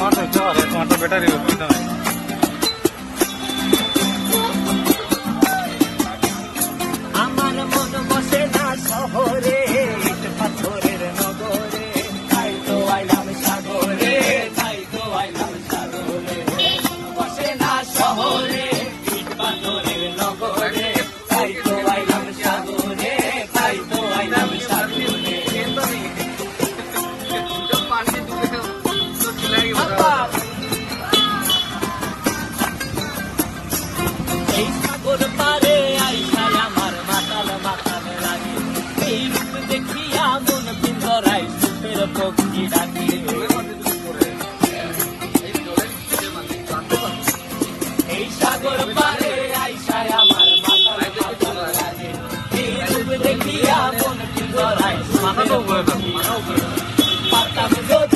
তোমার তো ব্যাটারি অসুবিধা নাই। আমার মন বসে না শহরে, ইট পাথরের নগরে, তাই তো আইলাম সাগরে, তাই তো আইলাম সাগরে। বসে না শহরে, ইট পাথরের নগরে, তাই তো আইলাম সাগরে, তাই তো আইলাম সাগরে। এই সাগর পারে আইসায় আমার মাতাল মাতাল লাগে, এই রূপ দেখিয়া মন পিঞ্জরায় সুখের পক্ষী ডাকে। এই সাগর পারে আইসায় আমার মাতাল মাতাল লাগে, এই রূপ দেখিয়া মন পিঞ্জরায় সুখের পক্ষী